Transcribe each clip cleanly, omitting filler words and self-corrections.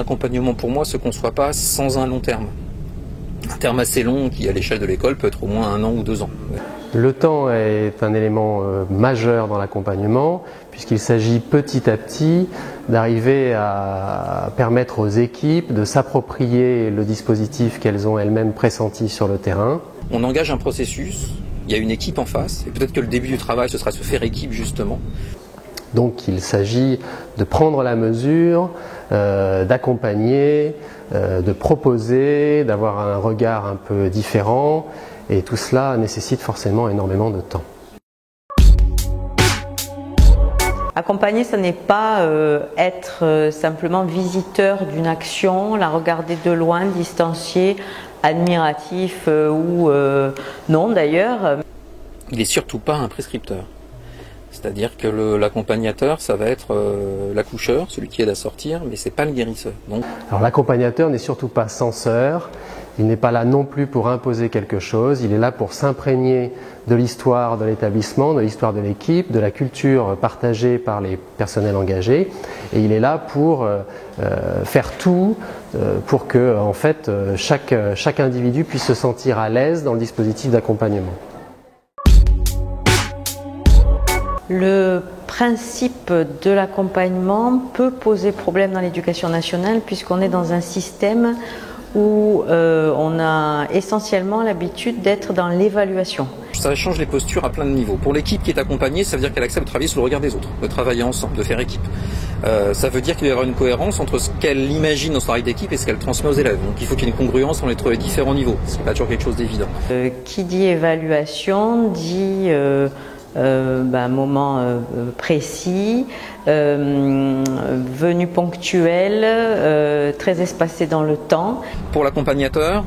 accompagnement pour moi se conçoit pas sans un long terme. Un terme assez long qui, à l'échelle de l'école, peut être au moins 1 an ou 2 ans. Le temps est un élément majeur dans l'accompagnement, puisqu'il s'agit petit à petit d'arriver à permettre aux équipes de s'approprier le dispositif qu'elles ont elles-mêmes pressenti sur le terrain. On engage un processus, il y a une équipe en face, et peut-être que le début du travail, ce sera se faire équipe justement. Donc il s'agit de prendre la mesure, d'accompagner, de proposer, d'avoir un regard un peu différent, et tout cela nécessite forcément énormément de temps. Accompagner, ce n'est pas être simplement visiteur d'une action, la regarder de loin, distancié, admiratif ou non d'ailleurs. Il n'est surtout pas un prescripteur. C'est-à-dire que l'accompagnateur, ça va être l'accoucheur, celui qui aide à sortir, mais c'est pas le guérisseur. Donc... Alors l'accompagnateur n'est surtout pas censeur, il n'est pas là non plus pour imposer quelque chose, il est là pour s'imprégner de l'histoire de l'établissement, de l'histoire de l'équipe, de la culture partagée par les personnels engagés, et il est là pour faire tout pour que en fait, chaque individu puisse se sentir à l'aise dans le dispositif d'accompagnement. Le principe de l'accompagnement peut poser problème dans l'éducation nationale puisqu'on est dans un système où on a essentiellement l'habitude d'être dans l'évaluation. Ça change les postures à plein de niveaux. Pour l'équipe qui est accompagnée, ça veut dire qu'elle accepte de travailler sous le regard des autres, de travailler ensemble, de faire équipe. Ça veut dire qu'il doit y avoir une cohérence entre ce qu'elle imagine dans son travail d'équipe et ce qu'elle transmet aux élèves. Donc il faut qu'il y ait une congruence entre les différents niveaux. Ce n'est pas toujours quelque chose d'évident. Qui dit évaluation dit un moment précis, venue ponctuelle, très espacée dans le temps. Pour l'accompagnateur,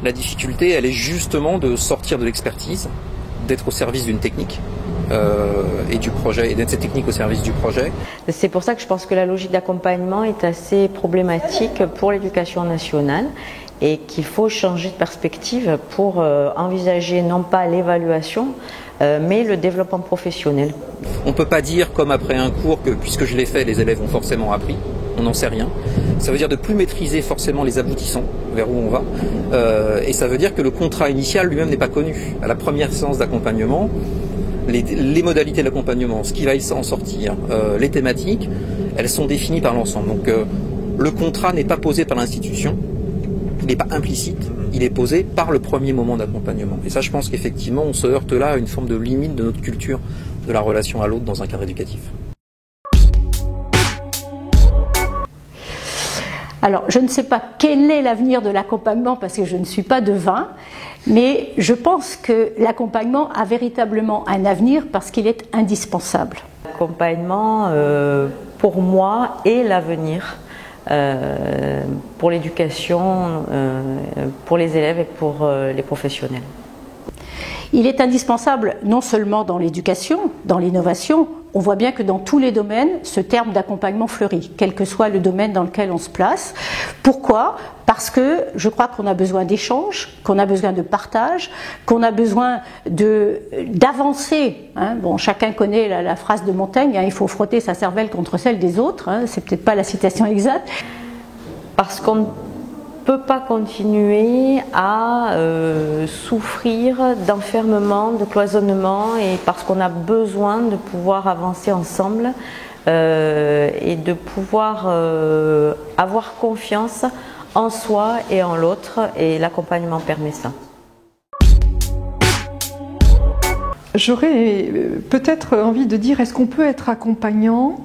la difficulté, elle est justement de sortir de l'expertise, d'être au service d'une technique et du projet, et d'être cette technique au service du projet. C'est pour ça que je pense que la logique d'accompagnement est assez problématique pour l'éducation nationale et qu'il faut changer de perspective pour envisager non pas l'évaluation, mais le développement professionnel. On ne peut pas dire, comme après un cours, que puisque je l'ai fait, les élèves ont forcément appris. On n'en sait rien. Ça veut dire de plus maîtriser forcément les aboutissants, vers où on va. Et ça veut dire que le contrat initial lui-même n'est pas connu. À la première séance d'accompagnement, les modalités de l'accompagnement, ce qui va en sortir, les thématiques, elles sont définies par l'ensemble. Donc le contrat n'est pas posé par l'institution, il n'est pas implicite. Il est posé par le premier moment d'accompagnement. Et ça, je pense qu'effectivement, on se heurte là à une forme de limite de notre culture de la relation à l'autre dans un cadre éducatif. Alors, je ne sais pas quel est l'avenir de l'accompagnement parce que je ne suis pas devin, mais je pense que l'accompagnement a véritablement un avenir parce qu'il est indispensable. L'accompagnement, pour moi, est l'avenir. Pour l'éducation, pour les élèves et pour les professionnels. Il est indispensable non seulement dans l'éducation, dans l'innovation, on voit bien que dans tous les domaines, ce terme d'accompagnement fleurit, quel que soit le domaine dans lequel on se place. Pourquoi ? Parce que je crois qu'on a besoin d'échanges, qu'on a besoin de partage, qu'on a besoin d'avancer. Bon, chacun connaît la phrase de Montaigne, il faut frotter sa cervelle contre celle des autres, c'est peut-être pas la citation exacte. Parce qu'on ne peut pas continuer à souffrir d'enfermement, de cloisonnement, et parce qu'on a besoin de pouvoir avancer ensemble et de pouvoir avoir confiance en soi et en l'autre, et l'accompagnement permet ça. J'aurais peut-être envie de dire, est-ce qu'on peut être accompagnant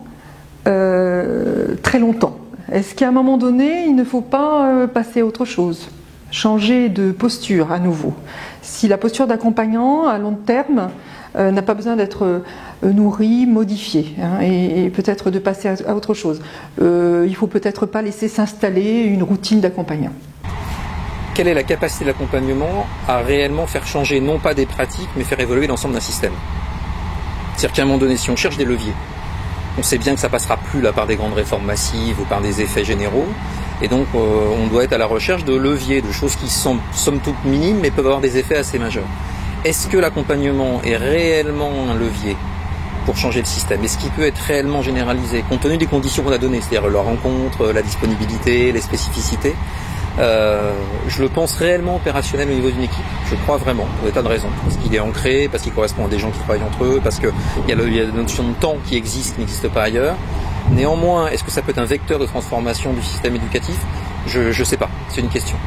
très longtemps ? Est-ce qu'à un moment donné, il ne faut pas passer à autre chose, changer de posture à nouveau? Si la posture d'accompagnant à long terme n'a pas besoin d'être nourrie, modifiée, et peut-être de passer à autre chose. Il ne faut peut-être pas laisser s'installer une routine d'accompagnant. Quelle est la capacité de l'accompagnement à réellement faire changer, non pas des pratiques, mais faire évoluer l'ensemble d'un système? C'est-à-dire qu'à un moment donné, si on cherche des leviers, on sait bien que ça passera plus là par des grandes réformes massives ou par des effets généraux, et donc on doit être à la recherche de leviers, de choses qui sont somme toute minimes mais peuvent avoir des effets assez majeurs. Est-ce que l'accompagnement est réellement un levier pour changer le système. Est-ce qu'il peut être réellement généralisé, compte tenu des conditions qu'on a données, c'est-à-dire leur rencontre, la disponibilité, les spécificités? Je le pense réellement opérationnel au niveau d'une équipe. Je crois vraiment, pour des tas de raisons. Parce qu'il est ancré, parce qu'il correspond à des gens qui travaillent entre eux, parce qu'il y a la notion de temps qui existe, qui n'existe pas ailleurs. Néanmoins, est-ce que ça peut être un vecteur de transformation du système éducatif? Je sais pas, c'est une question.